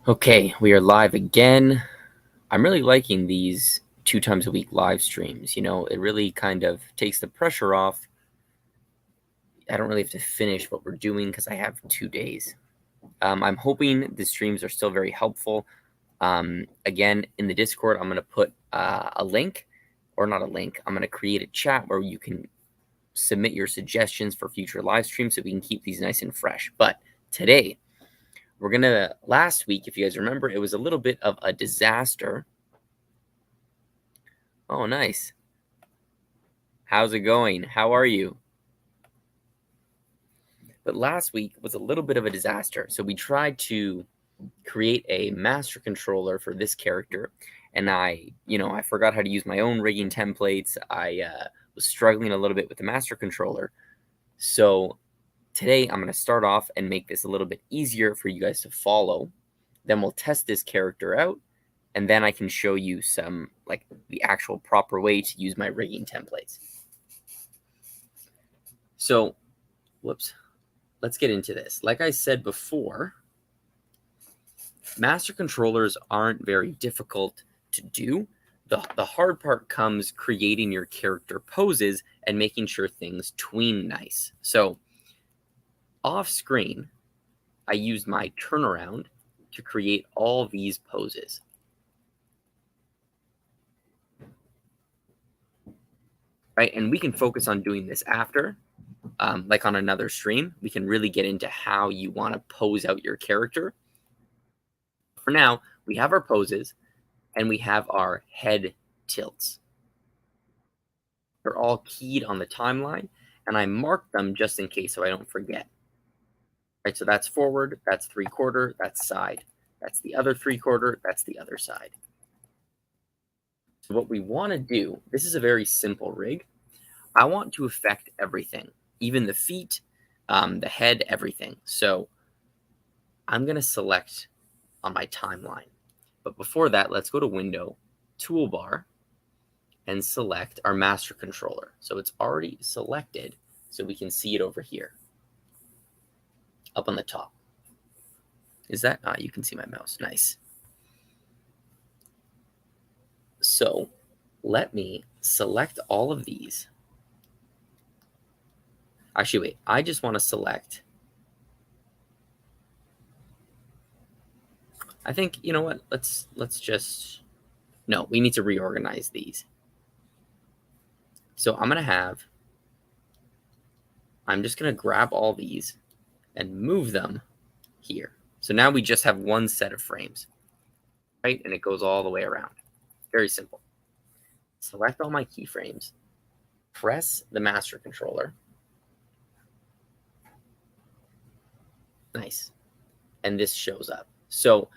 Okay, we are live again. I'm really liking these 2 times a week live streams. It really kind of takes the pressure off. I don't really have to finish what we're doing because I have 2 days. I'm hoping the streams are still very helpful. Again, in the Discord, I'm going to put a link, or not a link. I'm going to create a chat where you can submit your suggestions for future live streams so we can keep these nice and fresh. But today, last week, if you guys remember, it was a little bit of a disaster. Oh, nice. How's it going? How are you? But last week was a little bit of a disaster. So we tried to create a master controller for this character. And I forgot how to use my own rigging templates. I was struggling a little bit with the master controller. So today I'm going to start off and make this a little bit easier for you guys to follow. Then we'll test this character out. And then I can show you some, the actual proper way to use my rigging templates. So, let's get into this. Like I said before, master controllers aren't very difficult to do. The hard part comes creating your character poses and making sure things tween nice. So, off screen, I used my turnaround to create all these poses. Right, and we can focus on doing this after. Like on another stream, we can really get into how you want to pose out your character. For now, we have our poses and we have our head tilts. They're all keyed on the timeline, and I marked them just in case so I don't forget. Right, so that's forward, that's 3/4, that's side. That's the other 3/4, that's the other side. So what we want to do, this is a very simple rig. I want to affect everything, even the feet, the head, everything. So I'm going to select on my timeline. But before that, let's go to Window, Toolbar, and select our master controller. So it's already selected, so we can see it over here, up on the top. Is that? You can see my mouse. Nice. So let me select all of these. Actually, wait, I just want to select. I think, you know what? Let's just, no, we need to reorganize these. So I'm just going to grab all these and move them here. So now we just have one set of frames, right? And it goes all the way around. Very simple. Select all my keyframes, press the master controller. Nice. And this shows up. So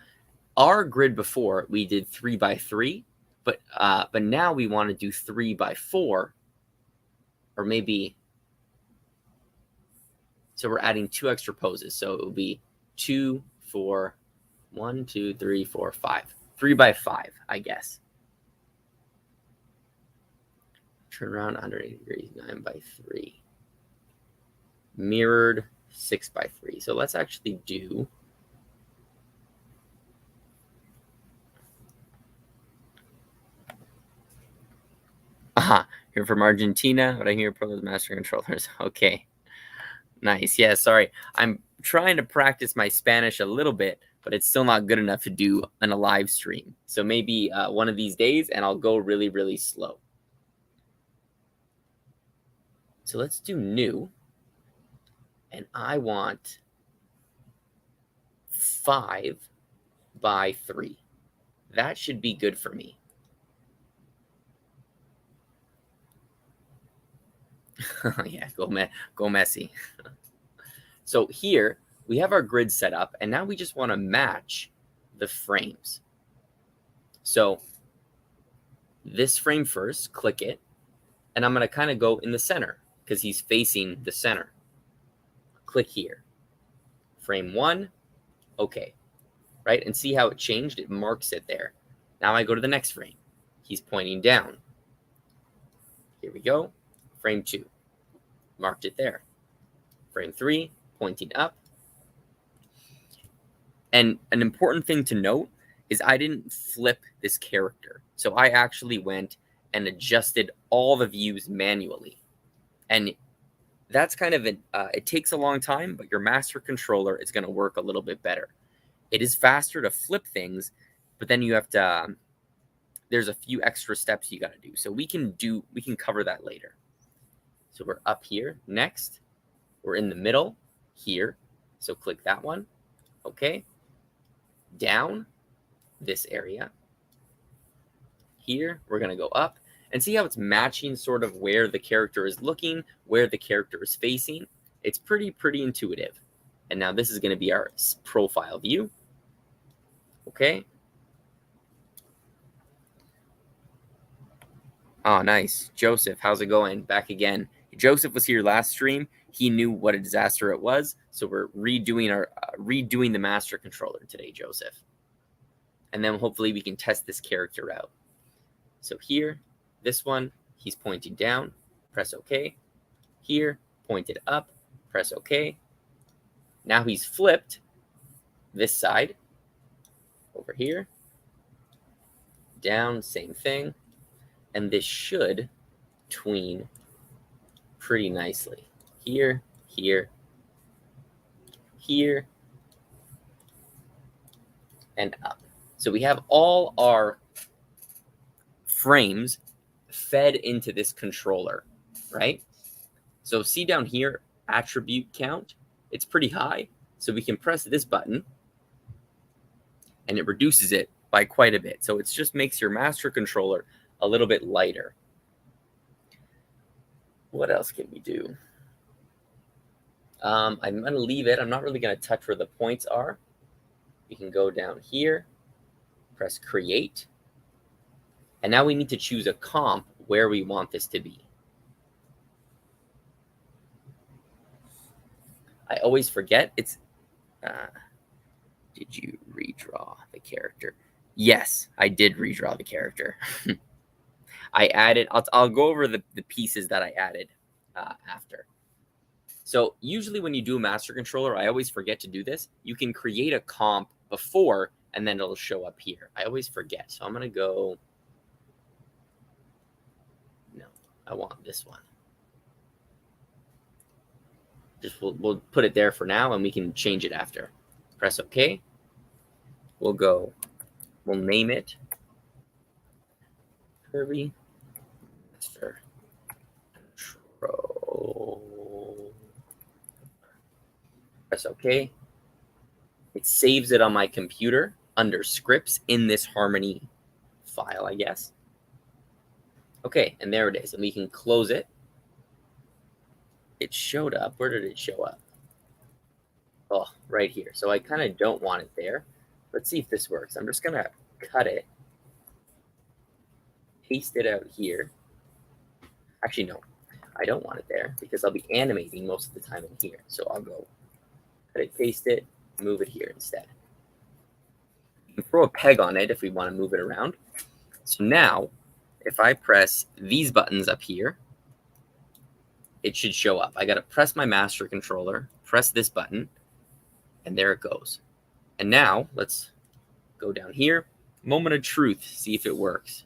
our grid before, we did 3x3, but now we want to do 3x4, or maybe, so we're adding 2 extra poses. So it will be 2, 4, 1, 2, 3, 4, 5. 3x5, I guess. Turn around 180 degrees, 9x3. Mirrored, 6x3. So let's actually do you're from Argentina, but I hear pros master controllers. Okay. Nice. Yeah, sorry. I'm trying to practice my Spanish a little bit, but it's still not good enough to do on a live stream. So maybe one of these days, and I'll go really, really slow. So let's do new. And I want 5x3. That should be good for me. Yeah, go Messi. So here we have our grid set up, and now we just want to match the frames. So this frame first, click it, and I'm going to kind of go in the center because he's facing the center. Click here. Frame 1, okay. Right, and see how it changed? It marks it there. Now I go to the next frame. He's pointing down. Here we go. Frame 2. Marked it there. Frame 3, pointing up. And an important thing to note is I didn't flip this character. So I actually went and adjusted all the views manually. And that's kind of it takes a long time, but your master controller is going to work a little bit better. It is faster to flip things, but then you have to, there's a few extra steps you got to do. So we can cover that later. So we're up here. Next, we're in the middle here. So click that one. Okay. Down this area. Here, we're going to go up and see how it's matching sort of where the character is looking, where the character is facing. It's pretty intuitive. And now this is going to be our profile view. Okay. Oh, nice. Joseph, how's it going? Back again. Joseph was here last stream. He knew what a disaster it was. So we're redoing the master controller today, Joseph. And then hopefully we can test this character out. So here, this one, he's pointing down. Press OK. Here, pointed up. Press OK. Now he's flipped this side. Over here. Down, same thing. And this should tween pretty nicely. Here, here, here, and up. So we have all our frames fed into this controller, right? So see down here, attribute count, it's pretty high. So we can press this button and it reduces it by quite a bit. So it just makes your master controller a little bit lighter. What else can we do? I'm going to leave it. I'm not really going to touch where the points are. We can go down here, press create. And now we need to choose a comp where we want this to be. I always forget. It's, did you redraw the character? Yes, I did redraw the character. I added, I'll go over the pieces that I added after. So usually when you do a master controller, I always forget to do this. You can create a comp before, and then it'll show up here. I always forget. So I'm going to go, no, I want this one. Just we'll put it there for now, and we can change it after. Press OK. We'll name it Kirby Master Control. Press OK. It saves it on my computer under scripts in this Harmony file, I guess. Okay, and there it is. And we can close it. It showed up. Where did it show up? Oh, right here. So I kind of don't want it there. Let's see if this works. I'm just going to cut it. Paste it out here. Actually, no. I don't want it there because I'll be animating most of the time in here. So I'll go cut it, paste it, move it here instead. You can throw a peg on it if we want to move it around. So now, if I press these buttons up here, it should show up. I got to press my master controller, press this button, and there it goes. And now let's go down here. Moment of truth, see if it works.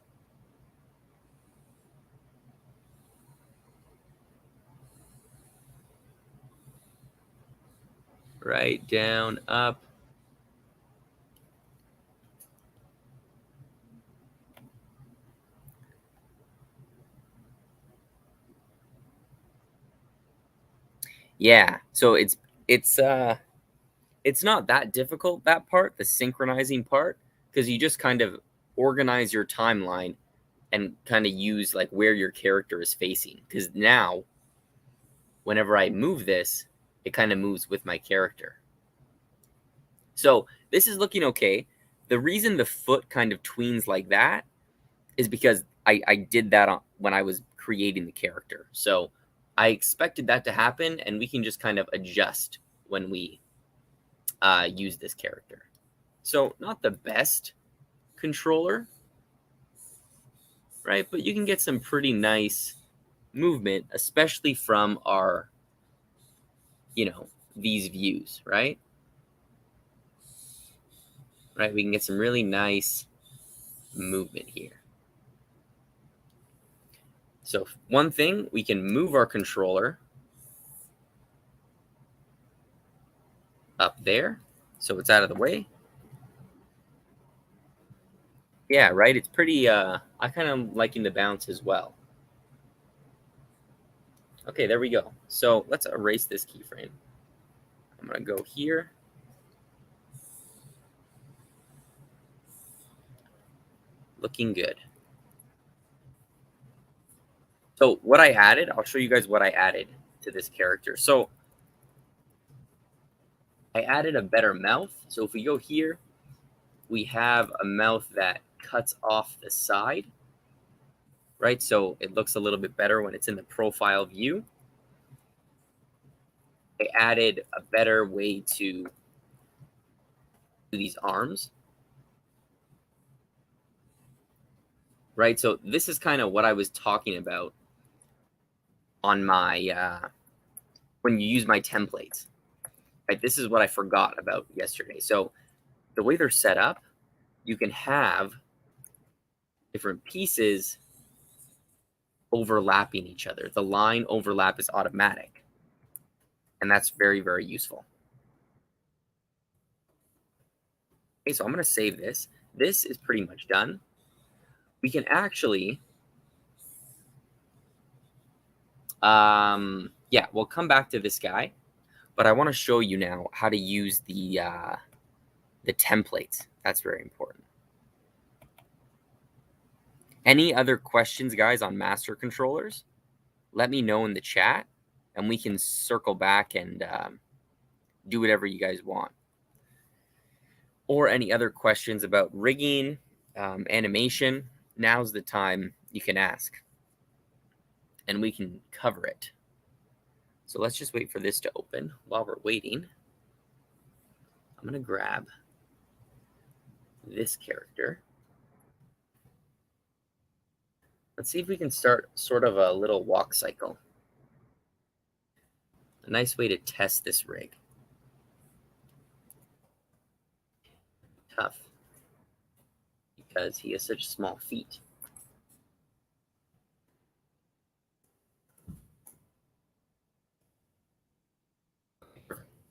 Right, down, up. Yeah, so it's not that difficult, that part, the synchronizing part, because you just kind of organize your timeline and kind of use like where your character is facing. Because now, whenever I move this, it kind of moves with my character. So this is looking okay. The reason the foot kind of tweens like that is because I did that when I was creating the character. So I expected that to happen, and we can just kind of adjust when we use this character. So not the best controller, right? But you can get some pretty nice movement, especially from our, these views, right? right? We can get some really nice movement here. So one thing, we can move our controller up there so it's out of the way. Yeah, right? It's pretty, I kind of liking the bounce as well. Okay, there we go. So let's erase this keyframe. I'm going to go here. Looking good. So what I added, I'll show you guys what I added to this character. So I added a better mouth. So if we go here, we have a mouth that cuts off the side, right? So it looks a little bit better when it's in the profile view. I added a better way to do these arms, right? So this is kind of what I was talking about on my, when you use my templates, right? This is what I forgot about yesterday. So the way they're set up, you can have different pieces overlapping each other. The line overlap is automatic, and that's very, very useful. Okay, so I'm going to save this. This is pretty much done. We can actually, yeah, we'll come back to this guy, but I want to show you now how to use the templates. That's very important. Any other questions, guys, on master controllers? Let me know in the chat, and we can circle back and do whatever you guys want. Or any other questions about rigging, animation, now's the time you can ask, and we can cover it. So let's just wait for this to open. While we're waiting, I'm going to grab this character. Let's see if we can start sort of a little walk cycle. A nice way to test this rig. Tough, because he has such small feet.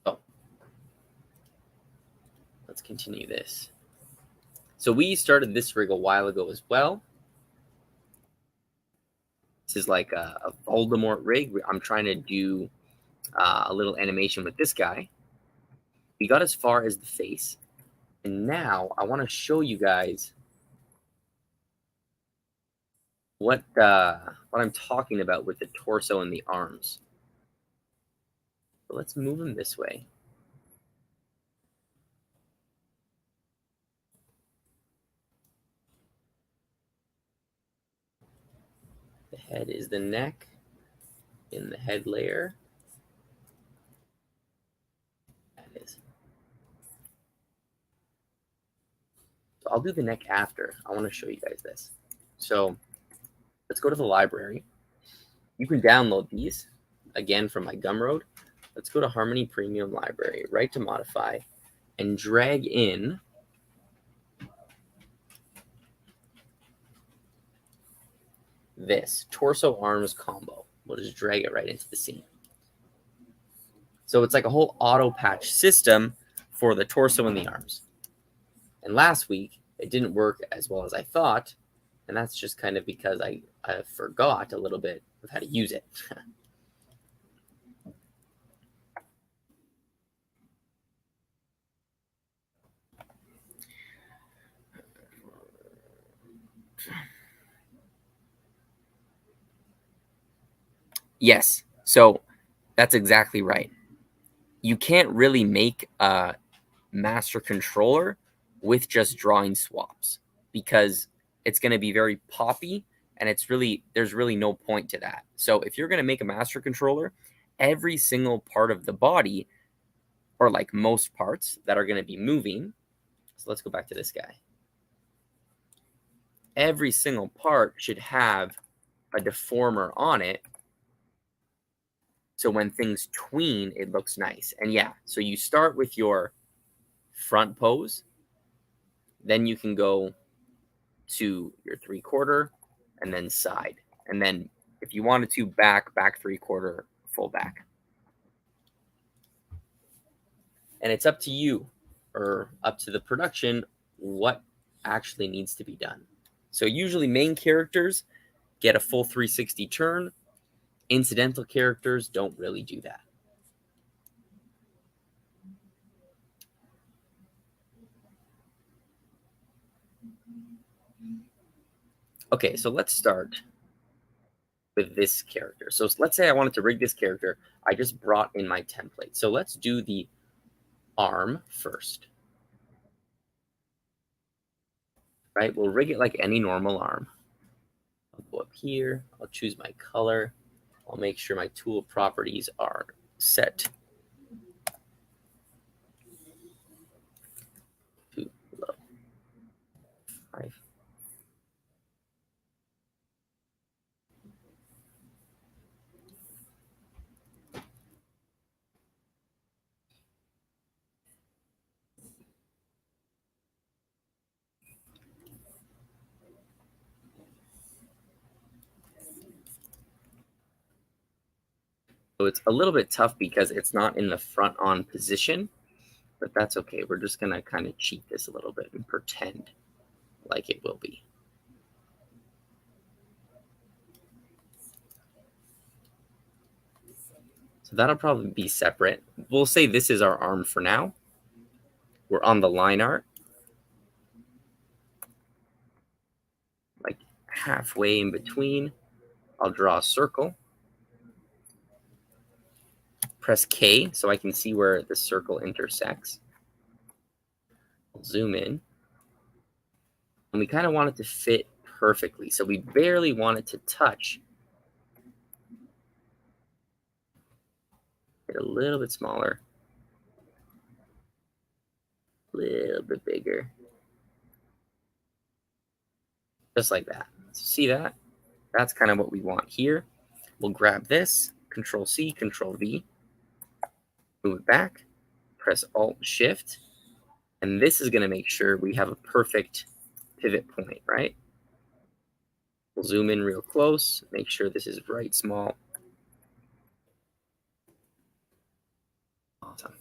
Oh, let's continue this. So we started this rig a while ago as well. This is like a Voldemort rig. I'm trying to do a little animation with this guy. We got as far as the face. And now I want to show you guys what I'm talking about with the torso and the arms. So let's move him this way. The head is the neck in the head layer. That is. So I'll do the neck after. I want to show you guys this. So let's go to the library. You can download these, again, from my Gumroad. Let's go to Harmony Premium Library, right to modify, and drag in this torso arms combo. We'll just drag it right into the scene. So it's like a whole auto patch system for the torso and the arms. And last week, it didn't work as well as I thought. And that's just kind of because I forgot a little bit of how to use it. Yes, so that's exactly right. You can't really make a master controller with just drawing swaps because it's going to be very poppy and there's really no point to that. So if you're going to make a master controller, every single part of the body, or like most parts that are going to be moving. So let's go back to this guy. Every single part should have a deformer on it. So when things tween, it looks nice. And yeah, so you start with your front pose, Then you can go to your 3/4 and then side. And then if you wanted to, back 3/4, full back. And it's up to you, or up to the production, what actually needs to be done. So usually main characters get a full 360 turn. Incidental characters don't really do that. Okay, so let's start with this character. So let's say I wanted to rig this character. I just brought in my template. So let's do the arm first. Right? We'll rig it like any normal arm. I'll go up here. I'll choose my color. I'll make sure my tool properties are set to low. 5. So it's a little bit tough because it's not in the front on position, but that's okay. We're just going to kind of cheat this a little bit and pretend like it will be. So that'll probably be separate. We'll say this is our arm for now. We're on the line art, like halfway in between. I'll draw a circle. Press K so I can see where the circle intersects. I'll zoom in. And we kind of want it to fit perfectly. So we barely want it to touch. Get a little bit smaller. A little bit bigger. Just like that. So see that? That's kind of what we want here. We'll grab this, Control C, Control V, move it back, press Alt Shift, and this is going to make sure we have a perfect pivot point, right? We'll zoom in real close, make sure this is right small. Awesome.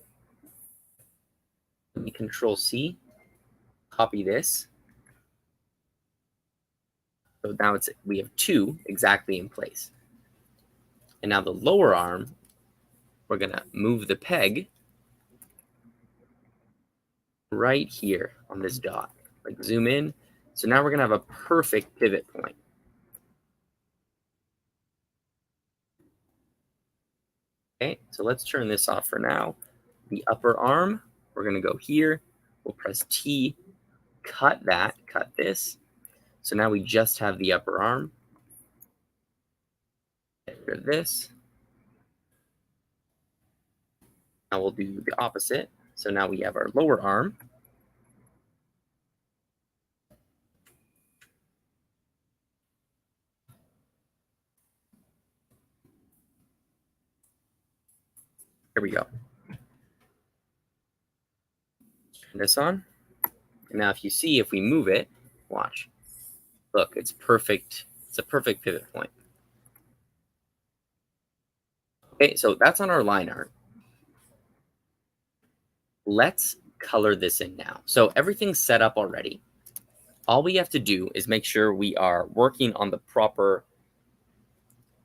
Let me Control C, copy this. So now we have 2 exactly in place. And now the lower arm, we're going to move the peg right here on this dot. Like zoom in. So now we're going to have a perfect pivot point. Okay, so let's turn this off for now. The upper arm, we're going to go here. We'll press T, cut this. So now we just have the upper arm. Get rid of this. Now we'll do the opposite. So now we have our lower arm. Here we go. Turn this on. And now if you see, if we move it, watch. Look, it's perfect. It's a perfect pivot point. Okay, so that's on our line art. Let's color this in now. So everything's set up already. All we have to do is make sure we are working on the proper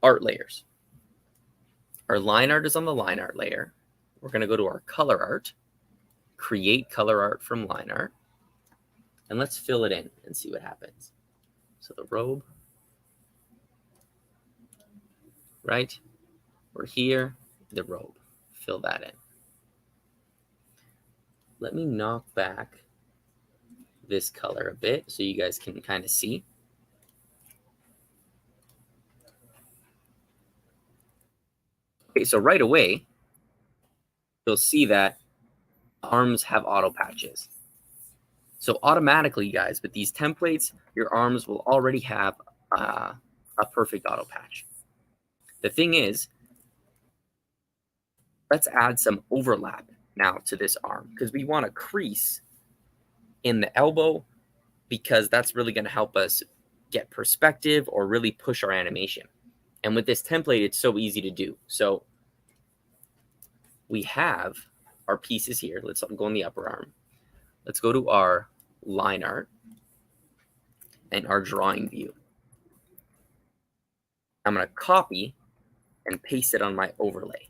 art layers. Our line art is on the line art layer. We're going to go to our color art, create color art from line art, and let's fill it in and see what happens. So the robe, right? We're here, the robe. Fill that in. Let me knock back this color a bit so you guys can kind of see. Okay, so right away, you'll see that arms have auto patches. So automatically, guys, with these templates, your arms will already have a perfect auto patch. The thing is, let's add some overlap now to this arm because we want a crease in the elbow, because that's really going to help us get perspective or really push our animation. And with this template, it's so easy to do. So we have our pieces here. Let's go in the upper arm. Let's go to our line art and our drawing view. I'm going to copy and paste it on my overlay.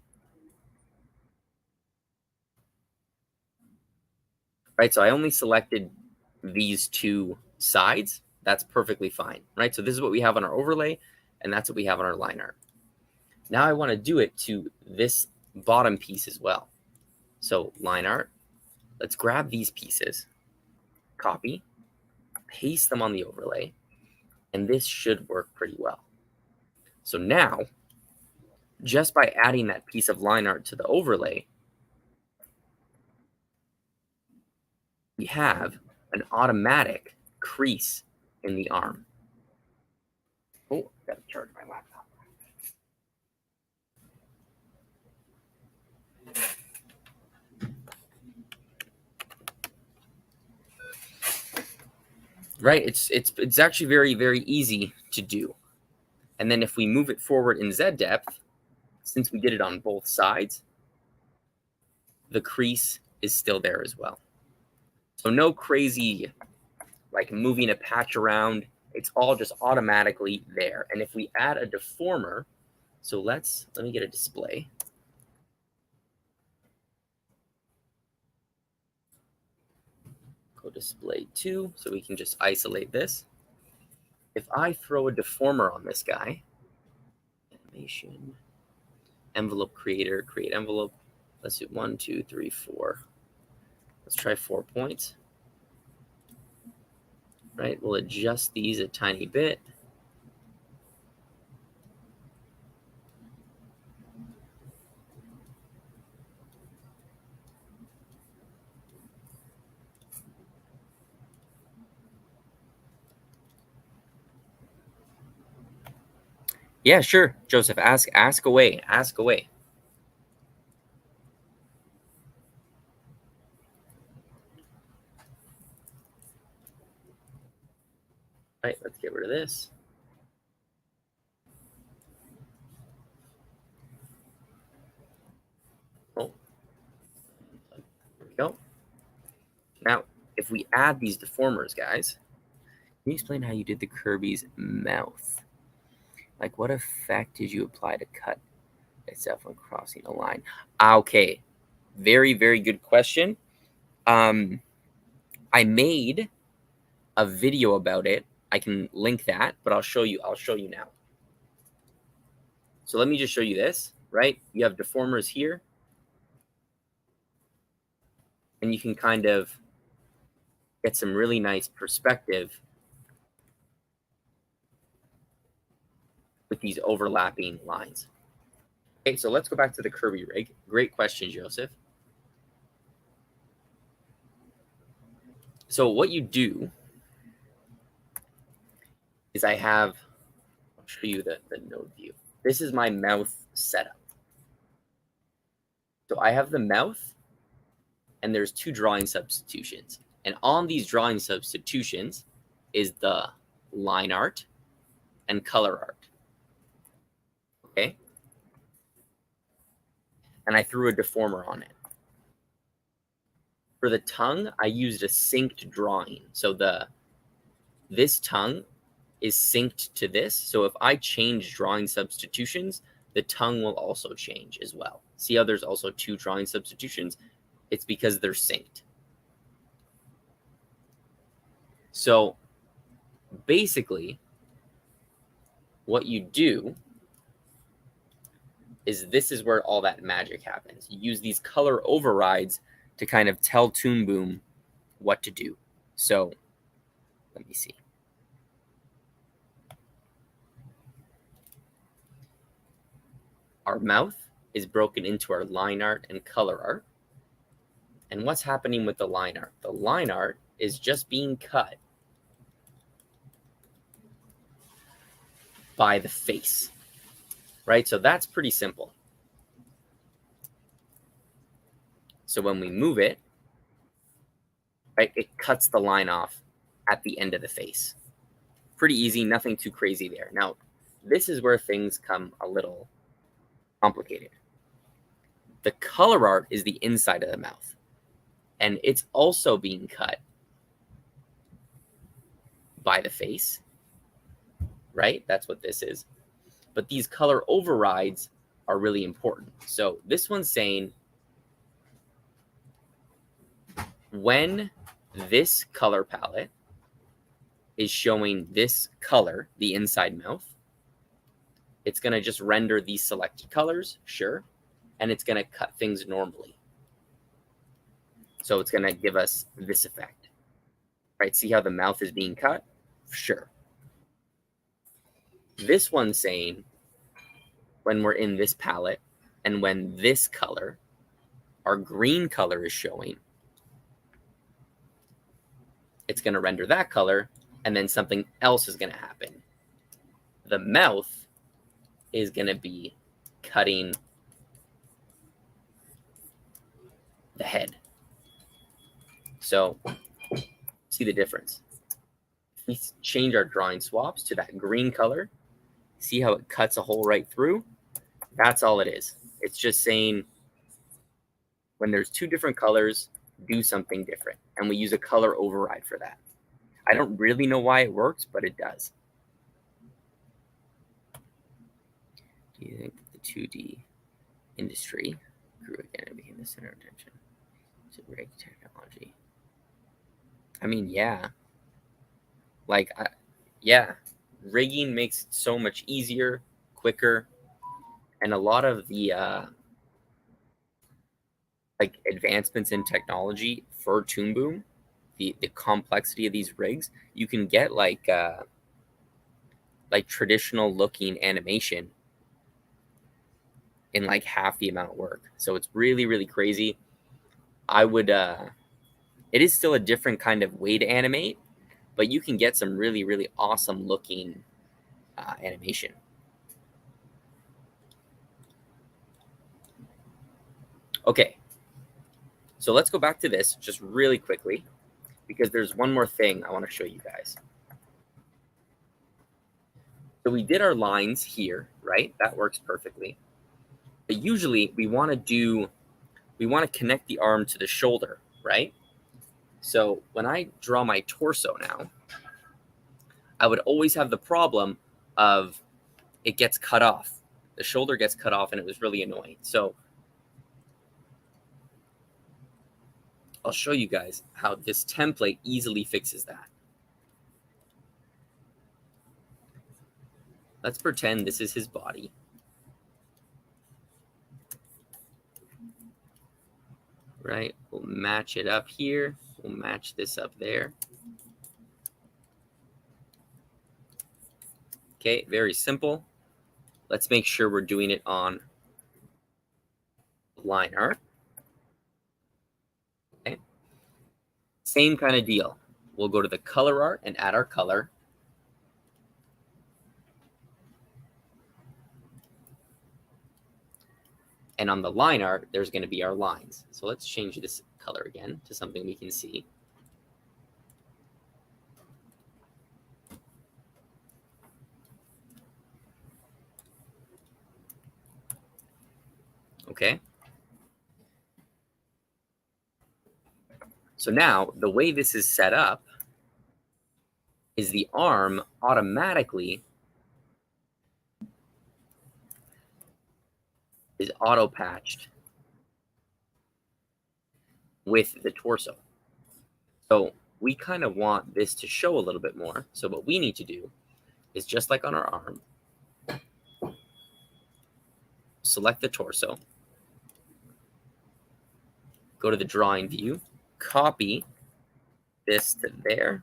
Right, so I only selected these two sides. That's perfectly fine, right? So this is what we have on our overlay, and that's what we have on our line art. Now I want to do it to this bottom piece as well. So line art, let's grab these pieces, copy, paste them on the overlay, and this should work pretty well. So now, just by adding that piece of line art to the overlay, we have an automatic crease in the arm. Oh, gotta charge my laptop. Right, it's actually very, very easy to do. And then if we move it forward in Z depth, since we did it on both sides, the crease is still there as well. So no crazy like moving a patch around. It's all just automatically there. And if we add a deformer, so let me get a display. Go display 2, so we can just isolate this. If I throw a deformer on this guy, animation, envelope creator, create envelope. Let's do 1, 2, 3, 4. Let's try 4 points. Right, we'll adjust these a tiny bit. Yeah, sure, Joseph. Ask away. Ask away. All right, let's get rid of this. Oh, there we go. Now, if we add these deformers, guys, can you explain how you did the Kirby's mouth? Like, what effect did you apply to cut itself when crossing a line? Okay, very, very good question. I made a video about it. I can link that, but I'll show you now. So let me just show you this, right? You have deformers here, and you can kind of get some really nice perspective with these overlapping lines. Okay, so let's go back to the Kirby rig. Great question, Joseph. So what you do is I'll show you the node view. This is my mouth setup. So I have the mouth, and there's 2 drawing substitutions. And on these drawing substitutions is the line art and color art. Okay? And I threw a deformer on it. For the tongue, I used a synced drawing. So this tongue is synced to this. So if I change drawing substitutions, the tongue will also change as well. See how there's also 2 drawing substitutions? It's because they're synced. So basically, what you do is this is where all that magic happens. You use these color overrides to kind of tell Toon Boom what to do. So let me see. Our mouth is broken into our line art and color art. And what's happening with the line art? The line art is just being cut by the face, right? So that's pretty simple. So when we move it, right? It cuts the line off at the end of the face. Pretty easy, nothing too crazy there. Now, this is where things come a little complicated. The color art is the inside of the mouth, and it's also being cut by the face, right? That's what this is. But these color overrides are really important. So this one's saying when this color palette is showing this color, the inside mouth, it's going to just render these selected colors, sure, and it's going to cut things normally. So it's going to give us this effect, right? See how the mouth is being cut? Sure. This one's saying when we're in this palette and when this color, our green color is showing, it's going to render that color, and then something else is going to happen. The mouth is going to be cutting the head. So see the difference. If we change our drawing swaps to that green color, see how it cuts a hole right through? That's all it is. It's just saying when there's two different colors, do something different. And we use a color override for that. I don't really know why it works, but it does. Do you think that the 2D industry grew again and became the center of attention to rig technology? I mean, yeah. Like, yeah. Rigging makes it so much easier, quicker, and a lot of the like advancements in technology for Toon Boom, the complexity of these rigs, you can get like traditional looking animation in like half the amount of work. So it's really, really crazy. I would it is still a different kind of way to animate, but you can get some really, really awesome looking animation. Okay, so let's go back to this just really quickly, because there's one more thing I want to show you guys. So we did our lines here, right? That works perfectly. But usually we want to connect the arm to the shoulder, right? So when I draw my torso now, I would always have the problem of it gets cut off. The shoulder gets cut off, and it was really annoying. So I'll show you guys how this template easily fixes that. Let's pretend this is his body. Right? We'll match it up here. We'll match this up there. Okay, very simple. Let's make sure we're doing it on line art. Okay. Same kind of deal. We'll go to the color art and add our color. And on the line art, there's going to be our lines. So let's change this color again to something we can see. Okay. So now the way this is set up is the arm automatically is auto patched with the torso. So we kind of want this to show a little bit more. So what we need to do is just like on our arm, select the torso, go to the drawing view, copy this to there,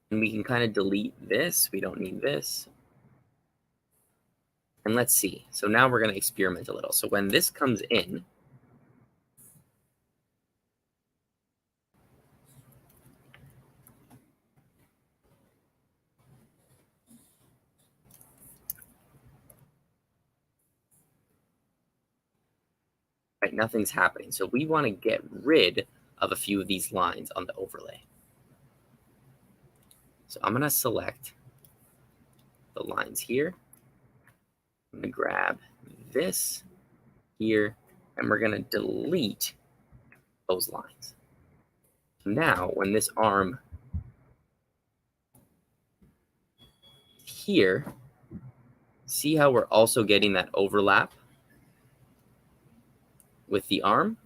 and we can kind of delete this. We don't need this. And let's see. So now we're going to experiment a little. So when this comes in, right? Nothing's happening. So we want to get rid of a few of these lines on the overlay. So I'm going to select the lines here. I'm going to grab this here, and we're going to delete those lines. Now, when this arm here, see how we're also getting that overlap with the arm?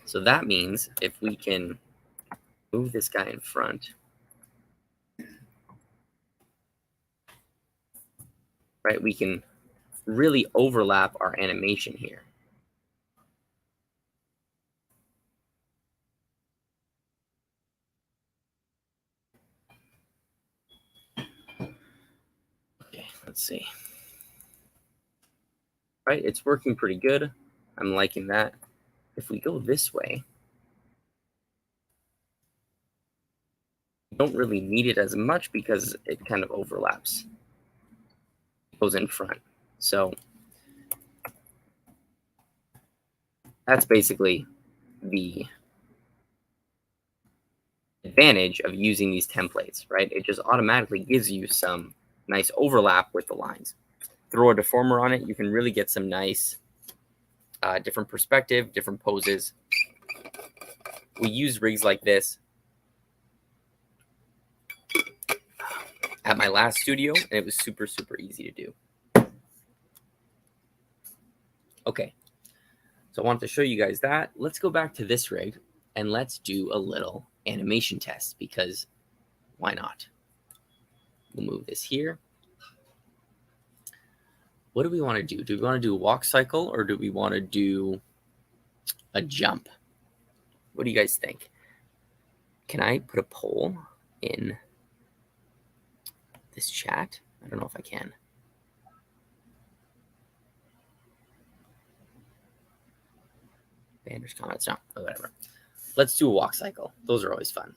So that means if we can move this guy in front, right, we can really overlap our animation here. Okay, let's see. Right, it's working pretty good. I'm liking that. If we go this way, we don't really need it as much because it kind of overlaps. It goes in front. So that's basically the advantage of using these templates, right? It just automatically gives you some nice overlap with the lines. Throw a deformer on it, you can really get some nice different perspective, different poses. We use rigs like this at my last studio, and it was super, super easy to do. Okay, so I wanted to show you guys that. Let's go back to this rig, and let's do a little animation test, because why not? We'll move this here. What do we want to do? Do we want to do a walk cycle, or do we want to do a jump? What do you guys think? Can I put a poll in this chat? I don't know if I can. Banner's comments, no, whatever. Let's do a walk cycle. Those are always fun.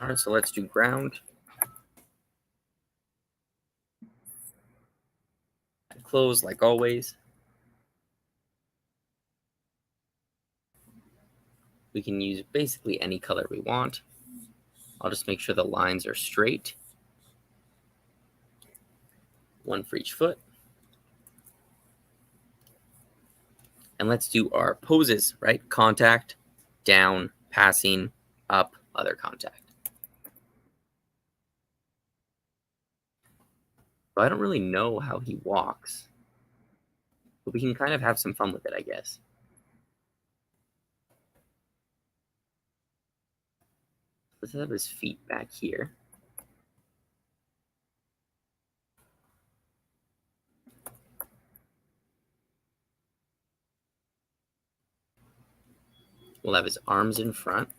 All right, so let's do ground. Close like always. We can use basically any color we want. I'll just make sure the lines are straight. One for each foot. And let's do our poses, right? Contact, down, passing, up, other contact. So I don't really know how he walks, but we can kind of have some fun with it, I guess. Let's have his feet back here. We'll have his arms in front.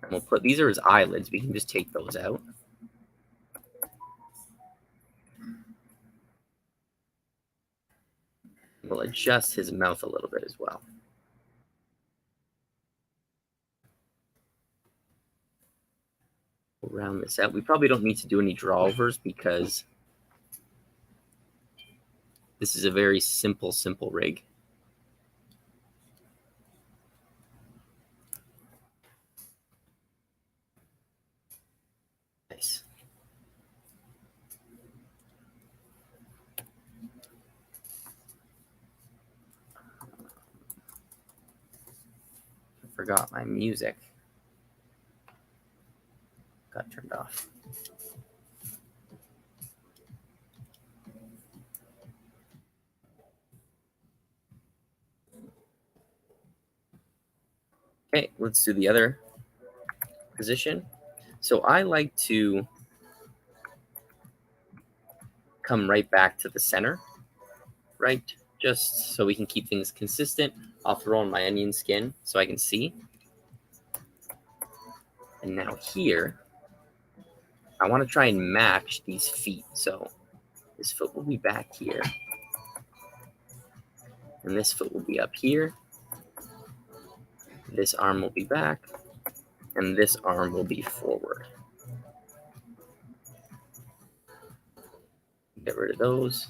And we'll put, these are his eyelids. We can just take those out. We'll adjust his mouth a little bit as well. We'll round this out. We probably don't need to do any drawovers because this is a very simple rig. Nice. I forgot my music. Got turned off. Okay, let's do the other position. So I like to come right back to the center, right? Just so we can keep things consistent. I'll throw on my onion skin so I can see. And now here, I want to try and match these feet. So his foot will be back here. And this foot will be up here. This arm will be back. And this arm will be forward. Get rid of those.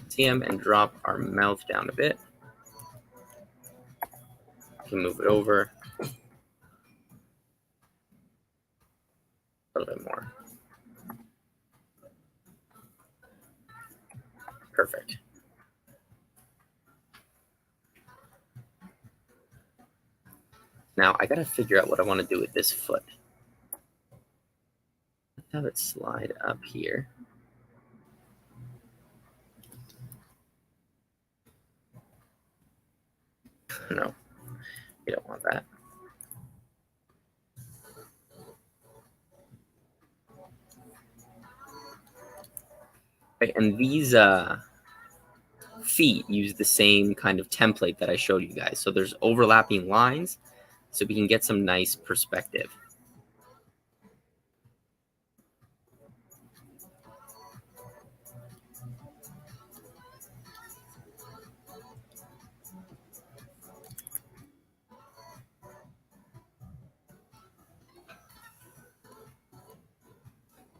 See them and drop our mouth down a bit. We can move it over a little bit more. Perfect. Now I gotta figure out what I want to do with this foot. Let's have it slide up here. No, we don't want that. Okay, and these feet use the same kind of template that I showed you guys. So there's overlapping lines, so we can get some nice perspective.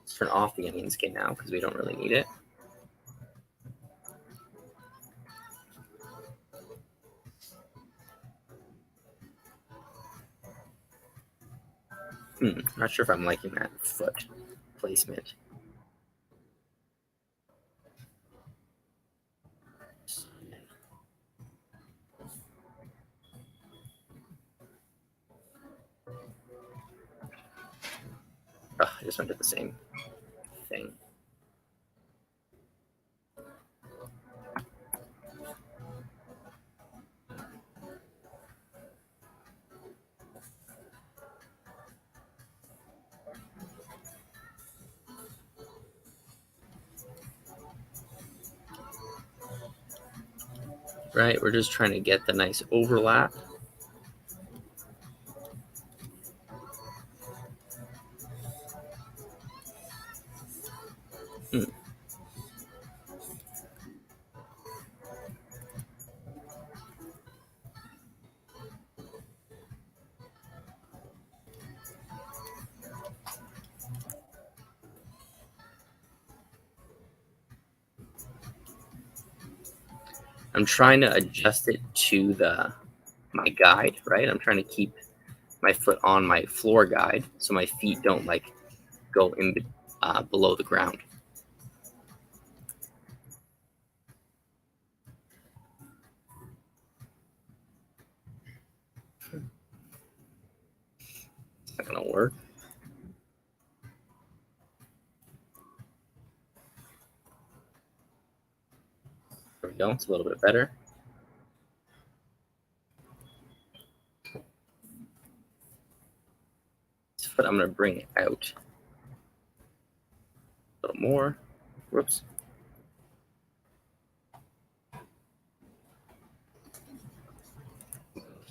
Let's turn off the onion skin now because we don't really need it. Not sure if I'm liking that foot placement. Oh, I just went to the same thing. Right, we're just trying to get the nice overlap. I'm trying to adjust it to my guide, right? I'm trying to keep my foot on my floor guide so my feet don't like go in below the ground. It's not gonna work. There we go. It's a little bit better. This foot I'm gonna bring it out a little more. Whoops.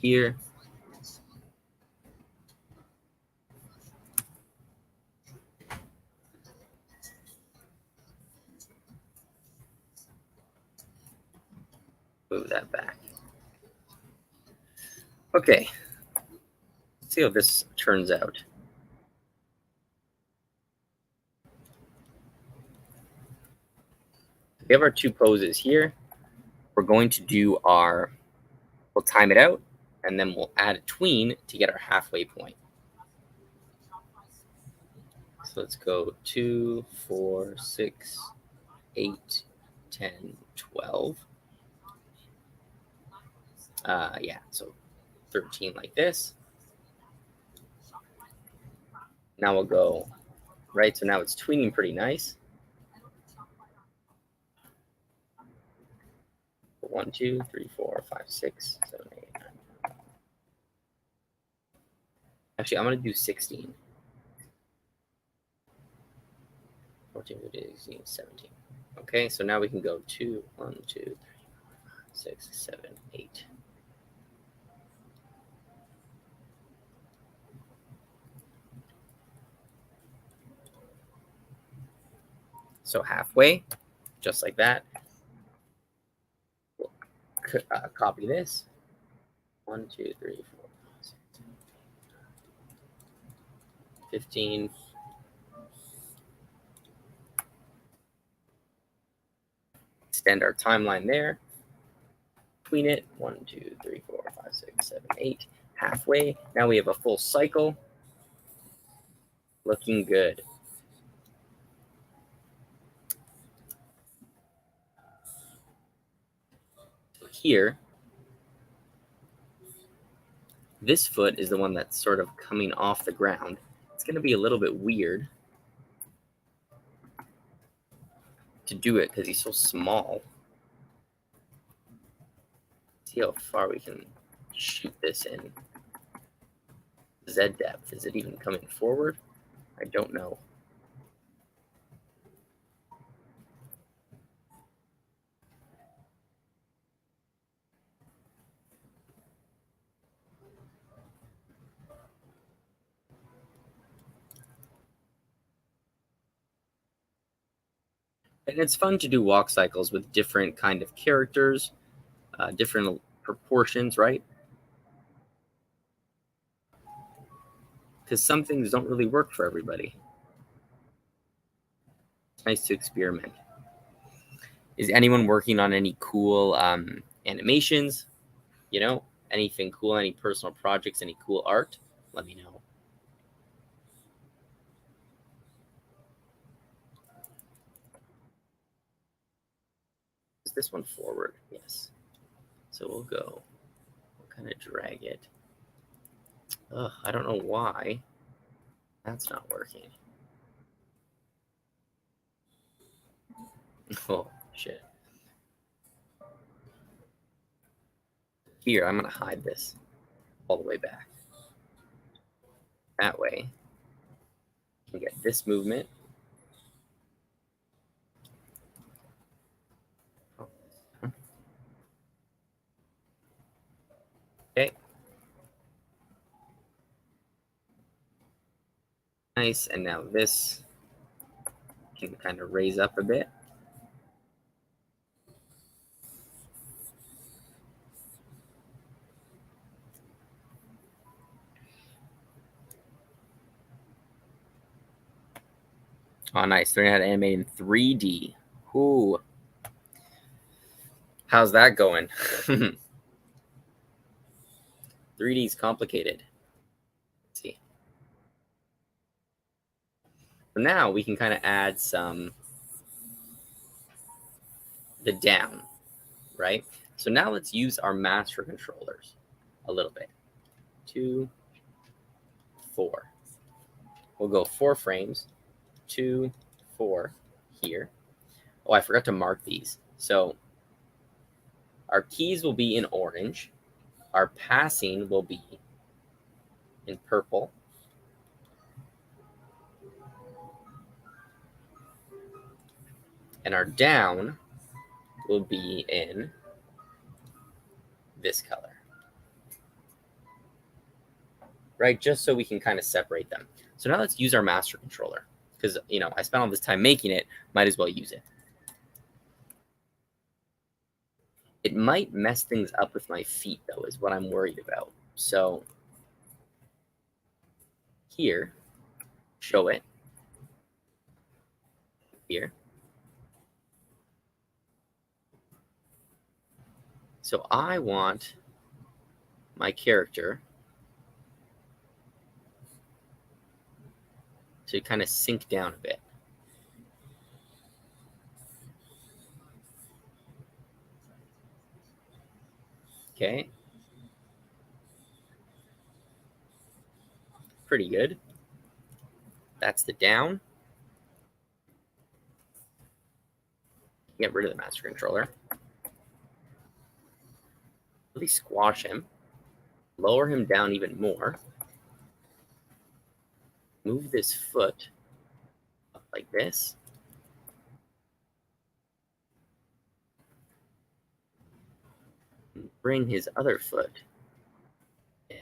Here. Move that back. Okay. Let's see how this turns out. We have our two poses here. We're going to do we'll time it out, and then we'll add a tween to get our halfway point. So let's go 2, 4, 6, 8, 10, 12. Yeah, so 13 like this. Now we'll go, right, so now it's tweening pretty nice. 1, 2, 3, 4, 5, 6, 7, 8, 9. Actually, I'm going to do 16. 14, 15, 16, 17. Okay, so now we can go 2, 1, 2, 3, 4, 5, 6, 7, 8. So halfway, just like that. We'll copy this. 1, 2, 3, 4, 5, 6, 15. Extend our timeline there. Between it, 1, 2, 3, 4, 5, 6, 7, 8. Halfway. Now we have a full cycle. Looking good. So here, this foot is the one that's sort of coming off the ground. It's going to be a little bit weird to do it because he's so small. See how far we can shoot this in. Z depth, is it even coming forward? I don't know. And it's fun to do walk cycles with different kind of characters, different proportions, right? Because some things don't really work for everybody. It's nice to experiment. Is anyone working on any cool animations? You know, anything cool, any personal projects, any cool art? Let me know. Is this one forward? Yes. So we'll kind of drag it. Ugh, I don't know why that's not working. Oh, shit. Here, I'm going to hide this all the way back. That way, you can get this movement. Okay. Nice, and now this can kind of raise up a bit. Oh, nice. Learning how to animate in 3D. Ooh. How's that going? 3D is complicated. Let's see. So now we can kind of add the down, right? So now let's use our master controllers a little bit. 2, 4. We'll go 4 frames. 2, 4 here. Oh, I forgot to mark these. So our keys will be in orange. Our passing will be in purple. And our down will be in this color. Right? Just so we can kind of separate them. So now let's use our master controller. Because, you know, I spent all this time making it, might as well use it. It might mess things up with my feet, though, is what I'm worried about. So here, show it. Here. So I want my character to kind of sink down a bit. Okay. Pretty good. That's the down. Get rid of the master controller. Really squash him. Lower him down even more. Move this foot up like this. Bring his other foot down.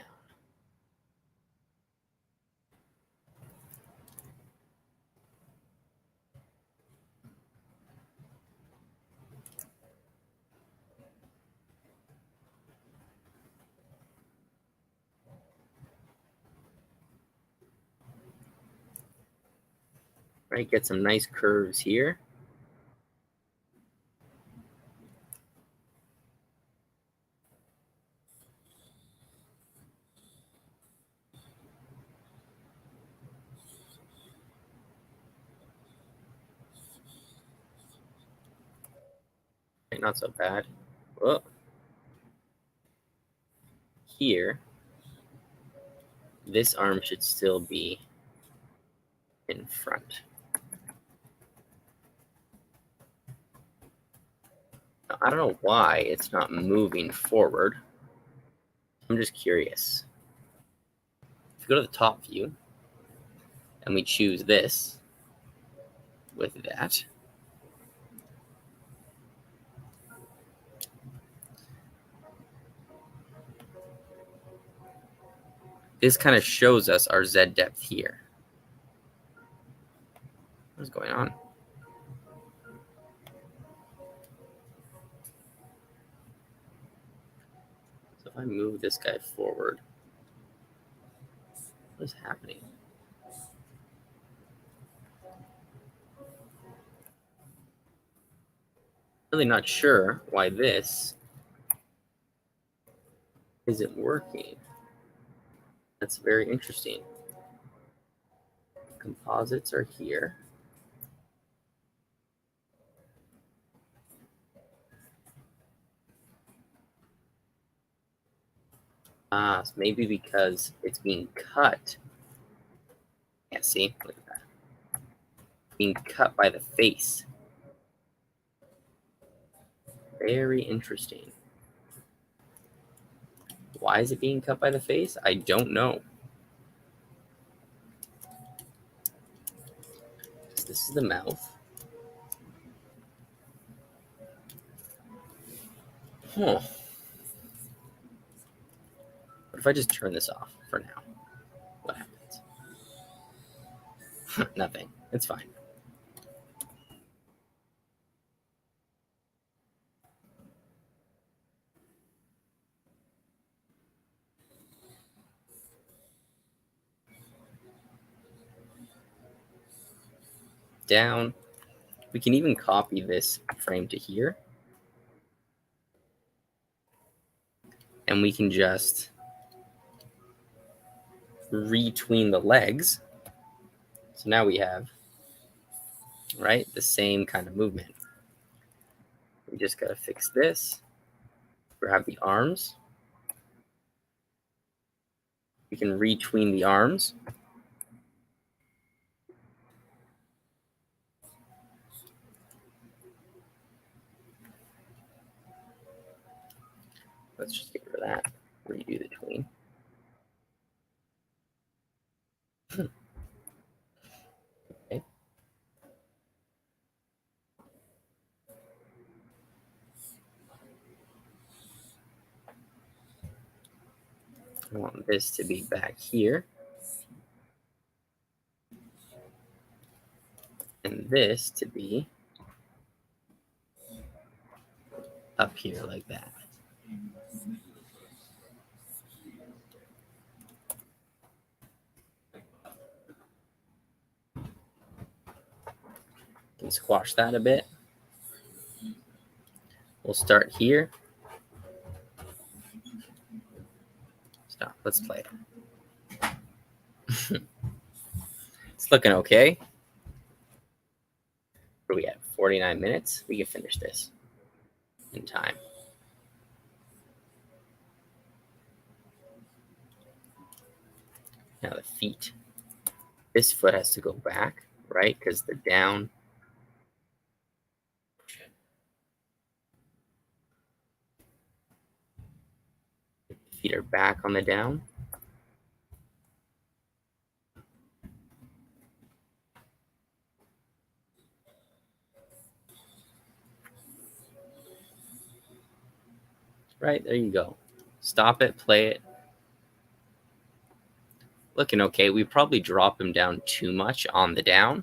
right? Get some nice curves here. Okay, not so bad. Whoa. Here, this arm should still be in front. Now, I don't know why it's not moving forward. I'm just curious. If we go to the top view and we choose this with that, this kind of shows us our Z depth here. What's going on? So if I move this guy forward, what is happening? Really not sure why this isn't working. That's very interesting. Composites are here. So maybe because it's being cut. Yeah, see? Look at that. Being cut by the face. Very interesting. Why is it being cut by the face? I don't know. This is the mouth. Huh. What if I just turn this off for now? What happens? Nothing. It's fine. Down. We can even copy this frame to here. And we can just retween the legs. So now we have, right, the same kind of movement. We just got to fix this. Grab the arms. We can retween the arms. Let's just get rid of that. Redo the tween. Okay. I want this to be back here. And this to be up here like that. Can squash that a bit. We'll start here. Stop. Let's play it. It's looking okay. Where are we at? 49 minutes. We can finish this in time. Now the feet. This foot has to go back, right? Because the down. Feet are back on the down. Right, there you go. Stop it, play it. Looking okay. We probably drop him down too much on the down,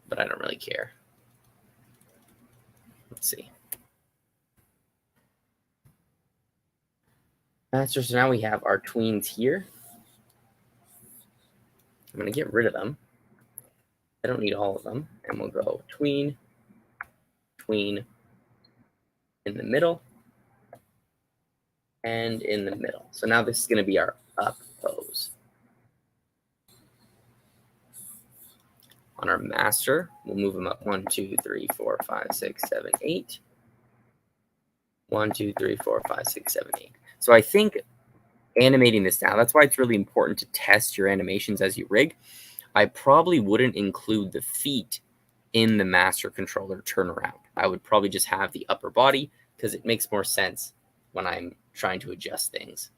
but I don't really care. Let's see. So now we have our tweens here. I'm going to get rid of them. I don't need all of them. And we'll go tween, tween, in the middle, and in the middle. So now this is going to be our up pose. On our master, we'll move them up 1, 2, 3, 4, 5, 6, 7, 8. 1, 2, 3, 4, 5, 6, 7, 8. So I think animating this now, that's why it's really important to test your animations as you rig. I probably wouldn't include the feet in the master controller turnaround. I would probably just have the upper body because it makes more sense when I'm trying to adjust things.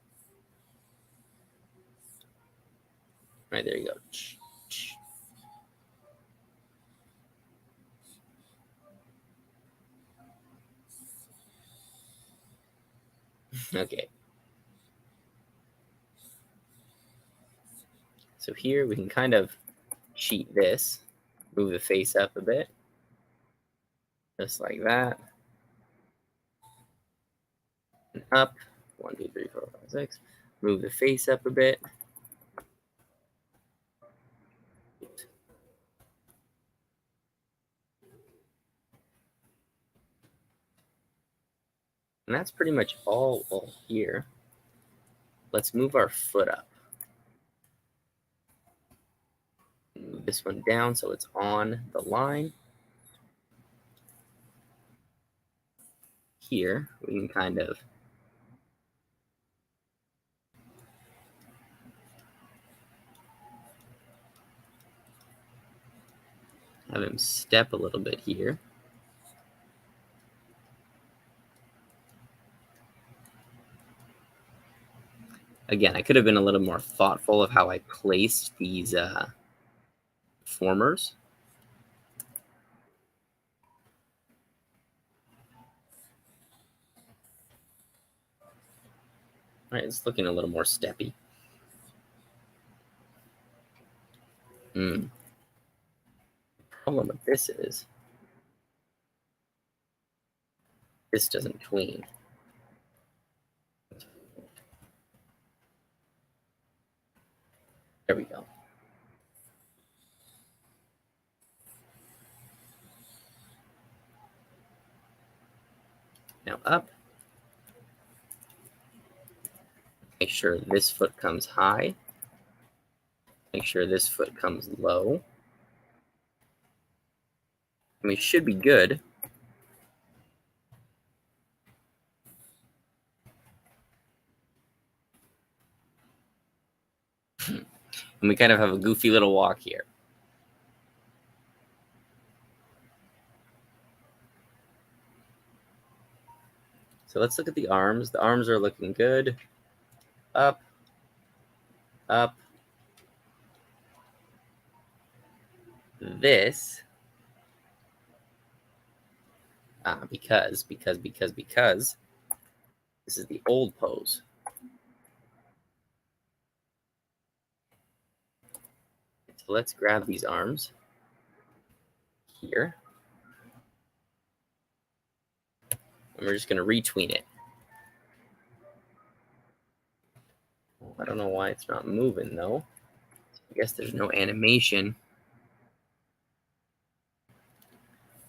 Right, there you go. Okay. So here we can kind of cheat this, move the face up a bit, just like that. And up, 1, 2, 3, 4, 5, 6. Move the face up a bit. And that's pretty much all here. Let's move our foot up. Move this one down so it's on the line. Here, we can kind of have him step a little bit here. Again, I could have been a little more thoughtful of how I placed these formers. All right, it's looking a little more steppy. The problem with this is this doesn't tween. There we go. Now up. Make sure this foot comes high. Make sure this foot comes low. And we should be good. And we kind of have a goofy little walk here. So let's look at the arms. The arms are looking good. Up, up. This, because this is the old pose. So let's grab these arms here. And we're just going to retween it. I don't know why it's not moving, though. I guess there's no animation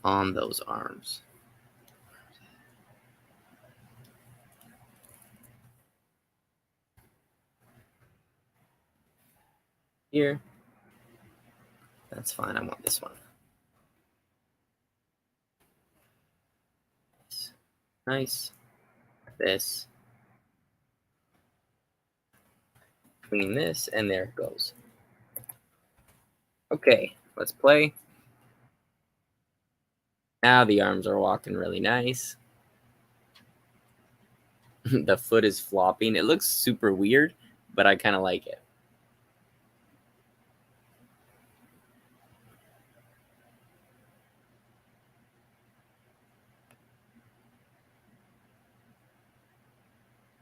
on those arms. Here. That's fine. I want this one. Nice. This. Between this, and there it goes. Okay, let's play. Now the arms are walking really nice. The foot is flopping. It looks super weird, but I kind of like it.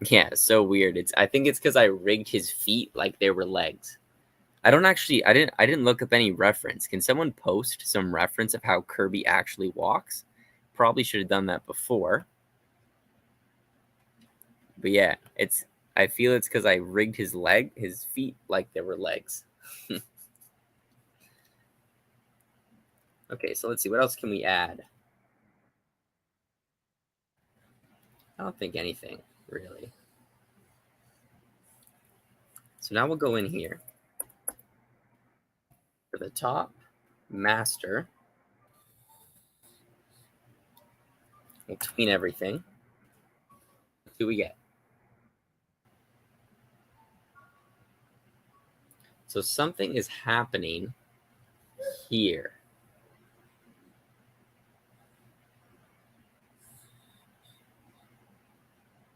Yeah, it's so weird. I think it's because I rigged his feet like they were legs. I didn't look up any reference. Can someone post some reference of how Kirby actually walks? Probably should have done that before. But yeah, I feel it's because I rigged his feet like they were legs. Okay, so let's see. What else can we add? I don't think anything, really. So now we'll go in here to the top, master. We'll tween everything. What do we get? So something is happening here.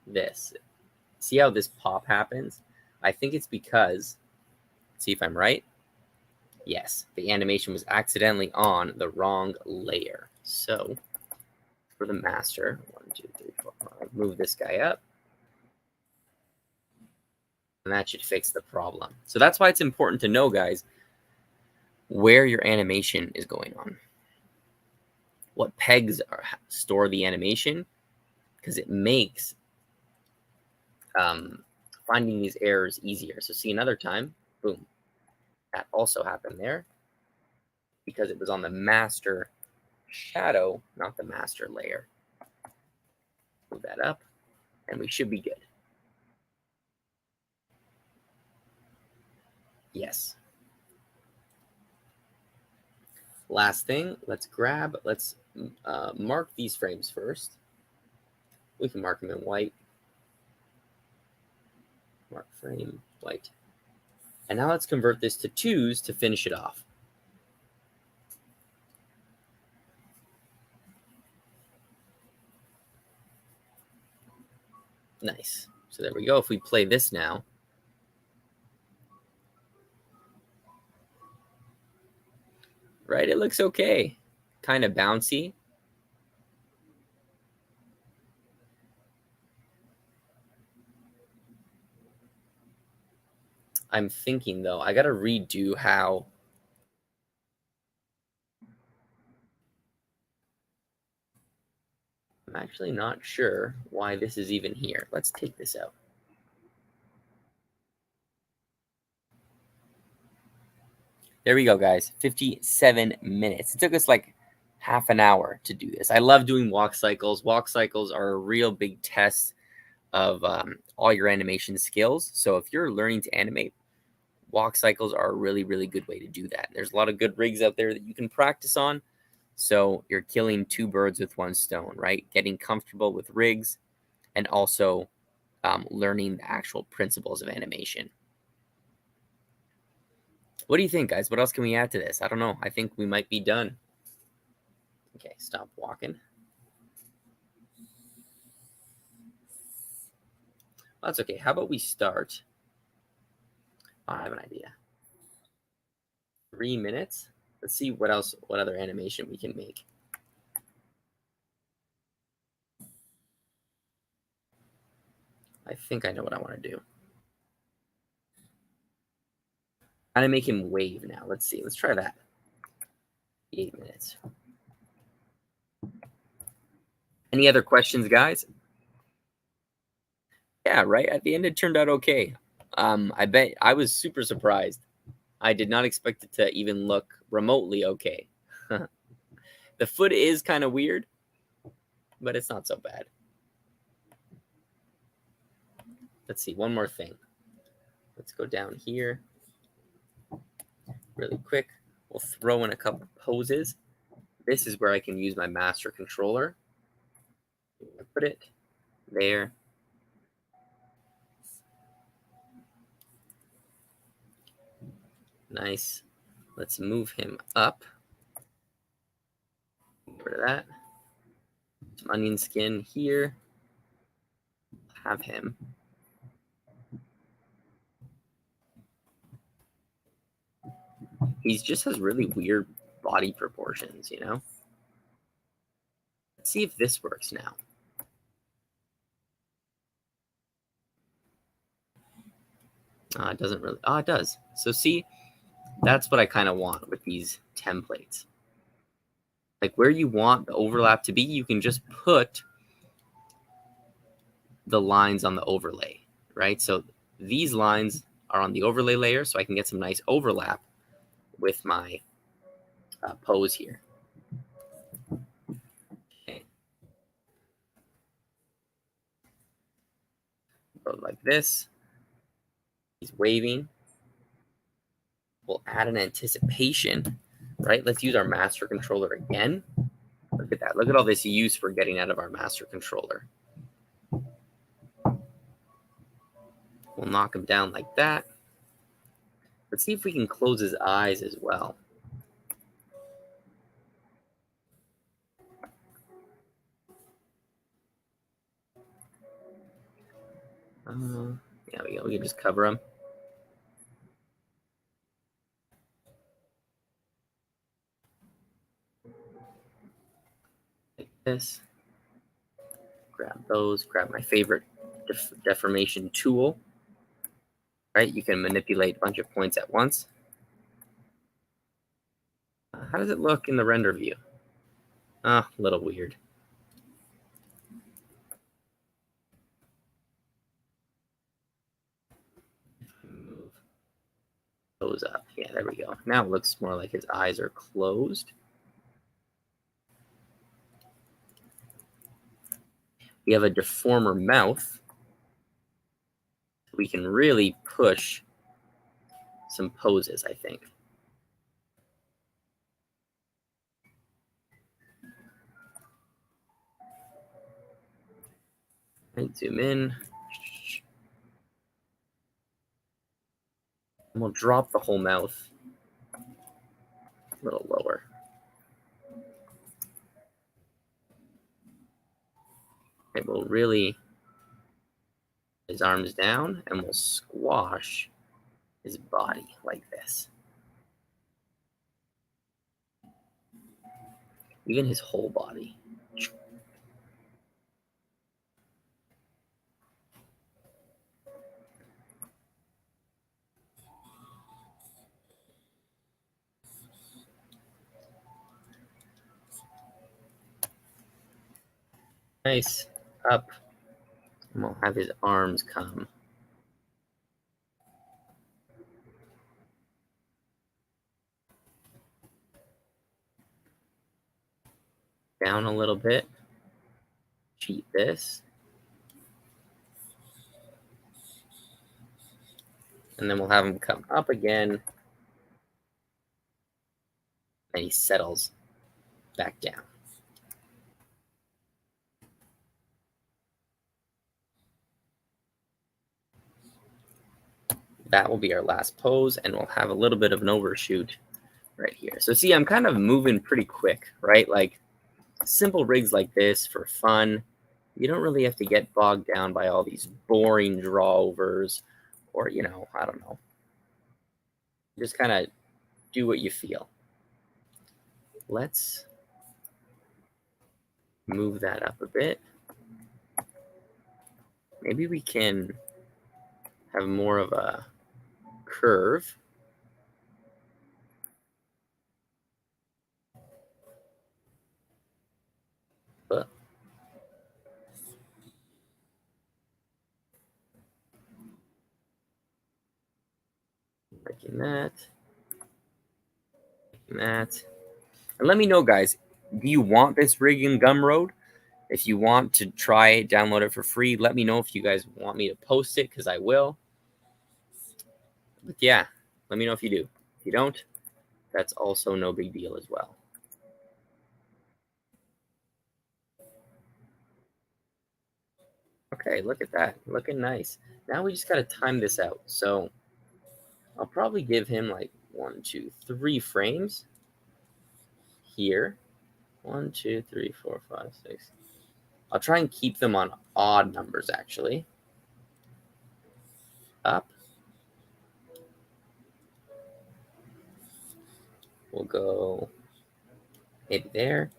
This. See how this pop happens? I think it's because, see if I'm right. Yes, the animation was accidentally on the wrong layer. So for the master, 1, 2, 3, 4, 5, move this guy up. And that should fix the problem. So that's why it's important to know, guys, where your animation is going on. What pegs store the animation, because it makes finding these errors easier. So see another time, boom. That also happened there because it was on the master shadow, not the master layer. Move that up, and we should be good. Yes. Last thing, let's mark these frames first. We can mark them in white. Mark frame, white. And now let's convert this to 2s to finish it off. Nice. So there we go. If we play this now, right, it looks okay. Kind of bouncy. I'm thinking, though, I got to redo how. I'm actually not sure why this is even here. Let's take this out. There we go, guys. 57 minutes. It took us like half an hour to do this. I love doing walk cycles. Walk cycles are a real big test of all your animation skills. So if you're learning to animate, walk cycles are a really, really good way to do that. There's a lot of good rigs out there that you can practice on. So you're killing 2 birds with 1 stone, right? Getting comfortable with rigs and also learning the actual principles of animation. What do you think, guys? What else can we add to this? I don't know. I think we might be done. Okay, stop walking. Well, that's okay. How about we start? Oh, I have an idea. 3 minutes. Let's see what other animation we can make. I think I know what I want to do. I'm gonna make him wave now. Let's see. Let's try that. 8 minutes. Any other questions, guys? Yeah, right. At the end, it turned out okay. I bet I was super surprised. I did not expect it to even look remotely okay. The foot is kind of weird, but it's not so bad. Let's see, one more thing. Let's go down here really quick. We'll throw in a couple poses. This is where I can use my master controller. Put it there. Nice. Let's move him up. Get rid of that. Some onion skin here. Have him. He just has really weird body proportions, you know? Let's see if this works now. It doesn't really. Oh, it does. So see, that's what I kind of want with these templates. Like where you want the overlap to be, you can just put the lines on the overlay, right? So these lines are on the overlay layer, so I can get some nice overlap with my pose here. this. He's waving. We'll add an anticipation, right? Let's use our master controller again. Look at that. Look at all this use we're getting out of our master controller. We'll knock him down like that. Let's see if we can close his eyes as well. Yeah, we can just cover him. Like this. Grab those. Grab my favorite deformation tool. Right? You can manipulate a bunch of points at once. How does it look in the render view? A little weird. Move those up. Yeah, there we go. Now it looks more like his eyes are closed. We have a deformer mouth. We can really push some poses, I think. Right, zoom in. And we'll drop the whole mouth a little lower. It will really his arms down, and we'll squash his body like this. Even his whole body. Nice. Up. And we'll have his arms come. Down a little bit. Cheat this. And then we'll have him come up again. And he settles back down. That will be our last pose, and we'll have a little bit of an overshoot right here. So see, I'm kind of moving pretty quick, right? Like simple rigs like this for fun. You don't really have to get bogged down by all these boring drawovers or, I don't know. Just kind of do what you feel. Let's move that up a bit. Maybe we can have more of a curve. But liking that. Liking that. And let me know, guys, do you want this rig in Gumroad? If you want to try it, download it for free. Let me know if you guys want me to post it, because I will. But yeah, let me know if you do. If you don't, that's also no big deal as well. Okay, look at that. Looking nice. Now we just got to time this out. So I'll probably give him like 1, 2, 3 frames here. 1, 2, 3, 4, 5, 6. I'll try and keep them on odd numbers, actually. Up. We'll go maybe there.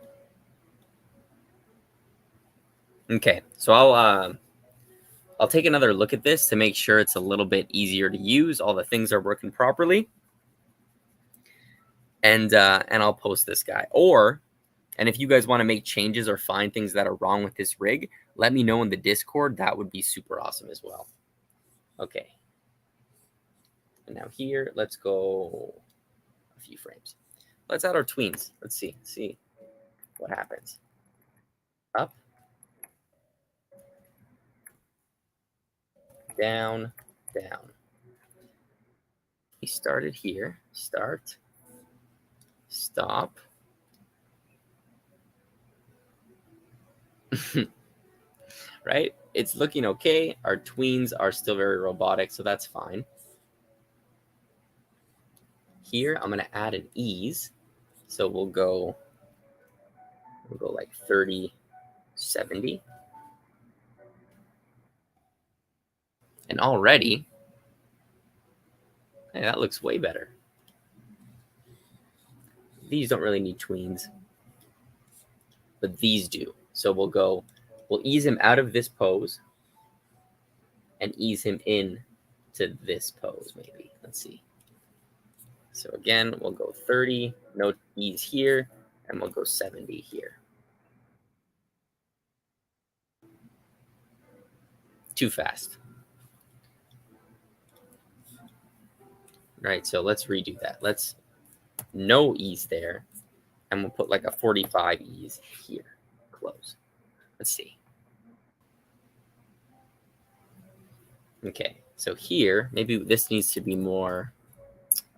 Okay, so I'll take another look at this to make sure it's a little bit easier to use. All the things are working properly. And I'll post this guy. And if you guys want to make changes or find things that are wrong with this rig, let me know in the Discord. That would be super awesome as well. Okay. And now here, let's go a few frames. Let's add our tweens. Let's see what happens. Up. down, down. We started here, start, stop. Right? It's looking okay. Our tweens are still very robotic, so that's fine. Here, I'm going to add an ease. So we'll go like 30, 70. And already, hey, that looks way better. These don't really need tweens, but these do. So we'll ease him out of this pose and ease him in to this pose, maybe. Let's see. So again, we'll go 30, no ease here, and we'll go 70 here. Too fast. Right, so let's redo that. Let's no ease there, and we'll put like a 45 ease here. Close. Let's see. Okay, so here, maybe this needs to be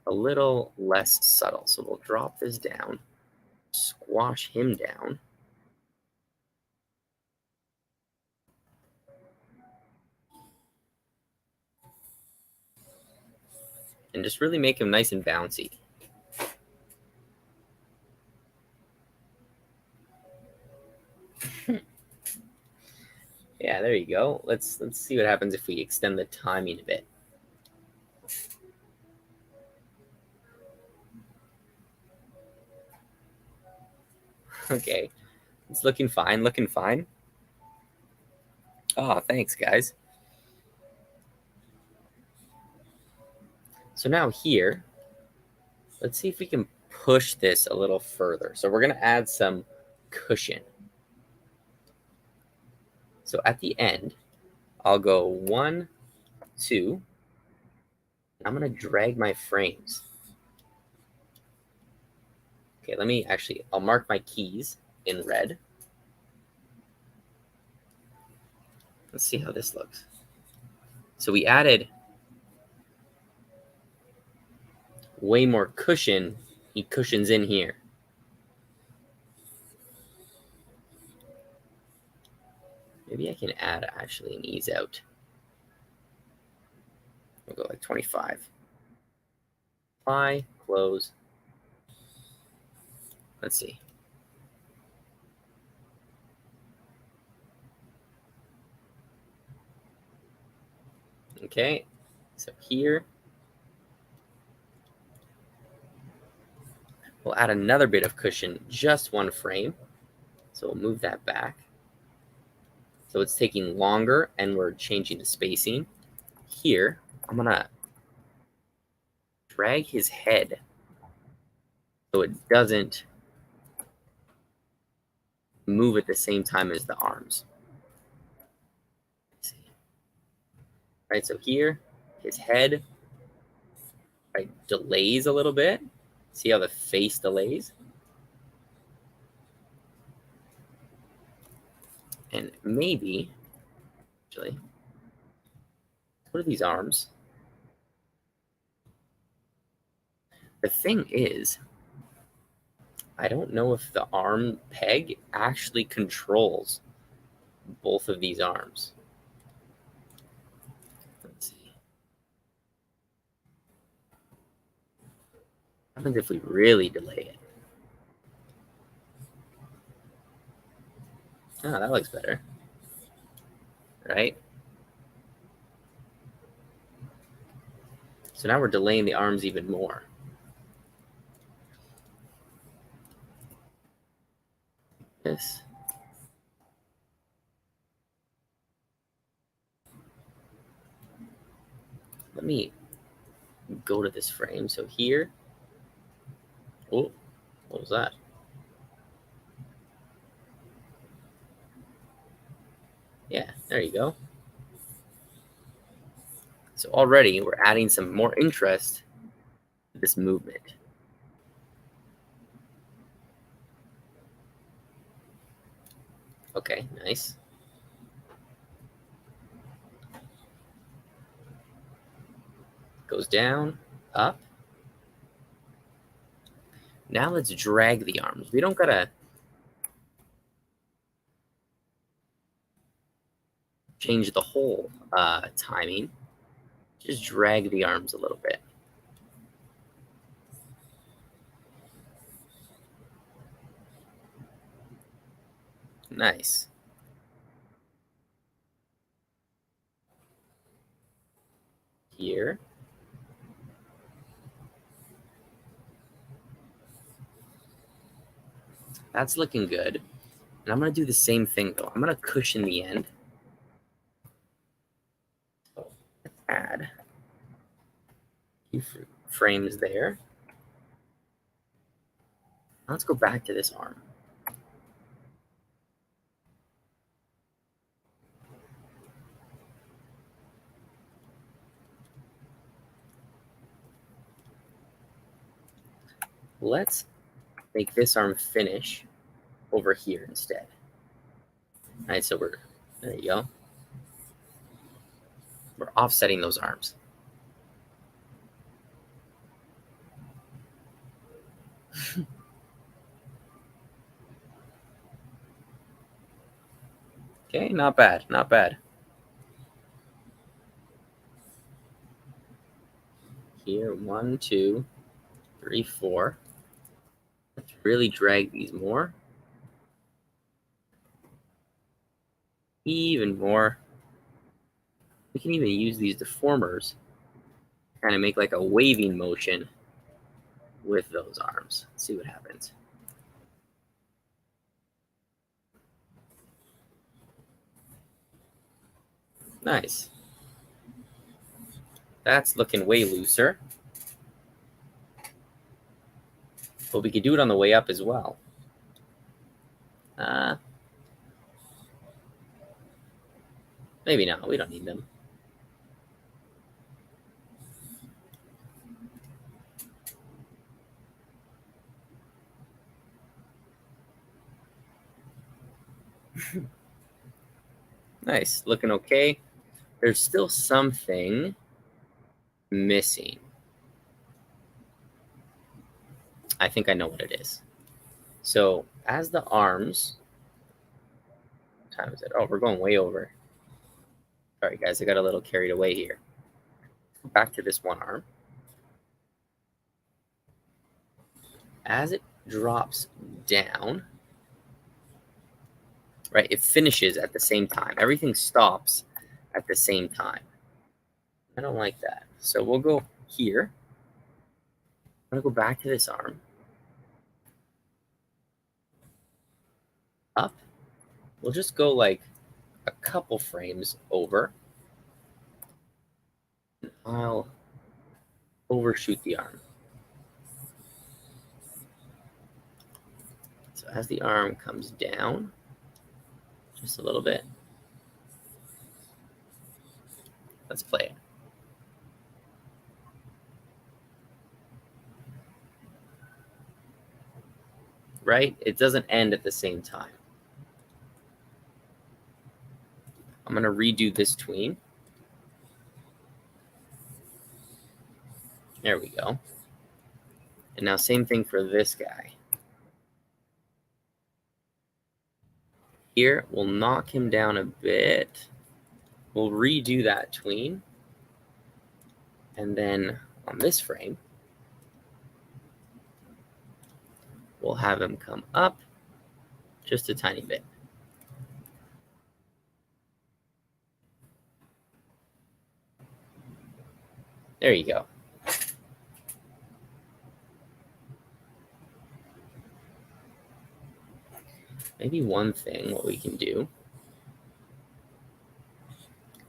a little less subtle. So we'll drop this down, squash him down. And just really make him nice and bouncy. Yeah, there you go. Let's see what happens if we extend the timing a bit. Okay, it's looking fine, looking fine. Oh, thanks, guys. So now here, let's see if we can push this a little further. So we're going to add some cushion. So at the end, I'll go 1, 2. I'm going to drag my frames. Okay, I'll mark my keys in red. Let's see how this looks. So we added way more cushion. He cushions in here. Maybe I can add actually an ease out. We'll go like 25. Apply, close. Let's see. Okay, so here we'll add another bit of cushion, just one frame. So we'll move that back. So it's taking longer and we're changing the spacing. Here, I'm gonna drag his head so it doesn't move at the same time as the arms. Right, so here, his head delays a little bit. See how the face delays? And maybe, actually, what are these arms? The thing is, I don't know if the arm peg actually controls both of these arms. Let's see. What happens if we really delay it? Oh, that looks better. Right? So now we're delaying the arms even more. This. Let me go to this frame. So here. Oh, what was that? Yeah, there you go. So already we're adding some more interest to this movement. Okay, nice. goes down, up. Now let's drag the arms. We don't gotta change the whole timing. Just drag the arms a little bit. Nice. Here. That's looking good. And I'm going to do the same thing, though. I'm going to cushion the end. So let's add a few frames there. Now let's go back to this arm. Let's make this arm finish over here instead. All right, so there you go. We're offsetting those arms. Okay, not bad, not bad. Here, 1, 2, 3, 4. Let's really drag these more. Even more. We can even use these deformers to kind of make like a waving motion with those arms. Let's see what happens. Nice. That's looking way looser. But we could do it on the way up as well. Maybe not. We don't need them. Nice. Looking okay. There's still something missing. I think I know what it is. So as the arms, what time is it? Oh, we're going way over. Sorry, guys. I got a little carried away here. Back to this one arm. As it drops down, right, it finishes at the same time. Everything stops at the same time. I don't like that. So we'll go here. I'm going to go back to this arm. Up. We'll just go like a couple frames over. I'll overshoot the arm. So as the arm comes down, just a little bit, let's play it. Right? It doesn't end at the same time. I'm going to redo this tween. There we go. And now same thing for this guy. Here, we'll knock him down a bit. We'll redo that tween. And then on this frame, we'll have him come up just a tiny bit. There you go. Maybe one thing, what we can do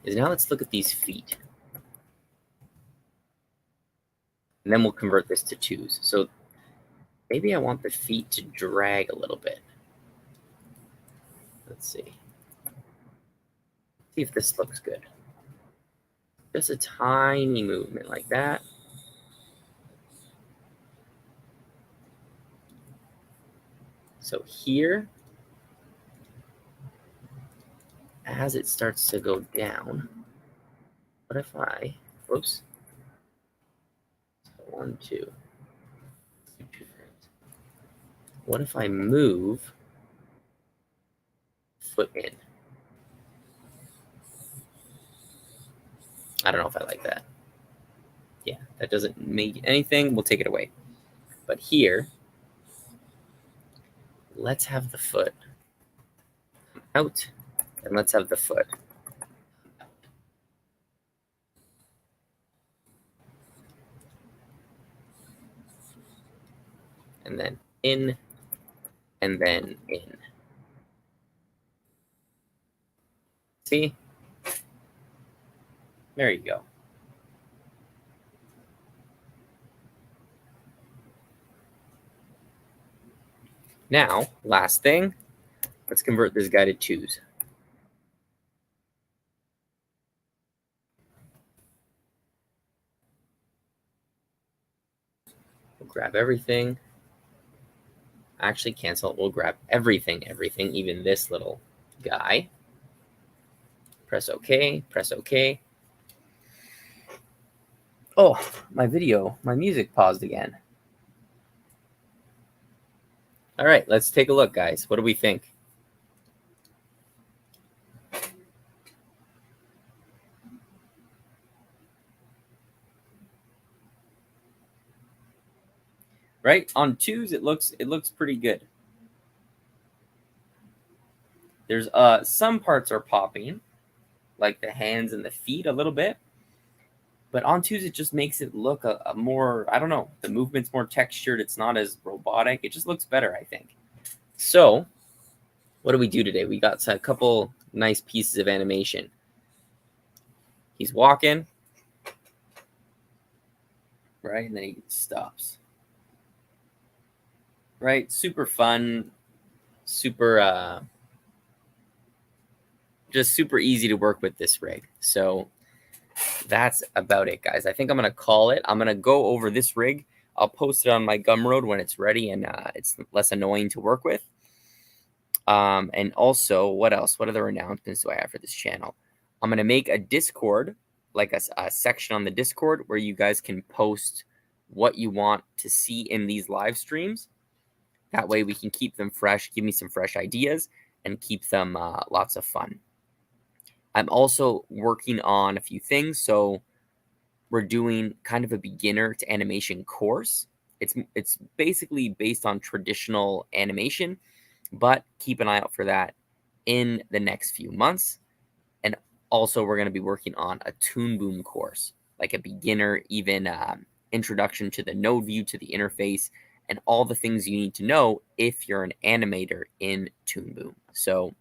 is now let's look at these feet. And then we'll convert this to twos. So maybe I want the feet to drag a little bit. Let's see. See if this looks good. Just a tiny movement like that. So here, as it starts to go down, what if I, whoops, 1, 2. What if I move foot in? I don't know if I like that. Yeah, that doesn't make anything. We'll take it away. But here, let's have the foot out, and let's have the foot. And then in, and then in. See? There you go. Now, last thing, let's convert this guy to 2s. We'll grab everything. Actually, cancel it. We'll grab everything, even this little guy. Press OK, press OK. Oh, my music paused again. All right, let's take a look, guys. What do we think? Right? On 2s, it looks pretty good. There's some parts are popping, like the hands and the feet a little bit. But on 2s, it just makes it look a more, I don't know, the movement's more textured. It's not as robotic. It just looks better, I think. So what do we do today? We got a couple nice pieces of animation. He's walking, right? And then he stops. Right? Super fun, super, just super easy to work with this rig. So that's about it, guys. I think I'm going to call it. I'm going to go over this rig. I'll post it on my Gumroad when it's ready and it's less annoying to work with. And also, what else? What other announcements do I have for this channel? I'm going to make a Discord, like a section on the Discord where you guys can post what you want to see in these live streams. That way we can keep them fresh, give me some fresh ideas, and keep them lots of fun. I'm also working on a few things. So we're doing kind of a beginner to animation course. It's basically based on traditional animation, but keep an eye out for that in the next few months. And also we're going to be working on a Toon Boom course, like a beginner, even introduction to the node view, to the interface, and all the things you need to know if you're an animator in Toon Boom. So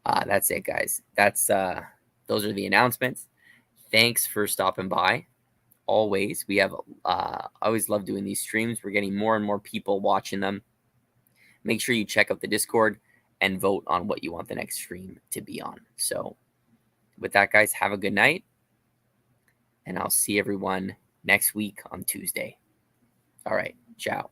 that's it, guys. Those are the announcements. Thanks for stopping by. Always, we have I always love doing these streams. We're getting more and more people watching them. Make sure you check out the Discord and vote on what you want the next stream to be on. So with that, guys, have a good night, and I'll see everyone next week on Tuesday. All right, ciao.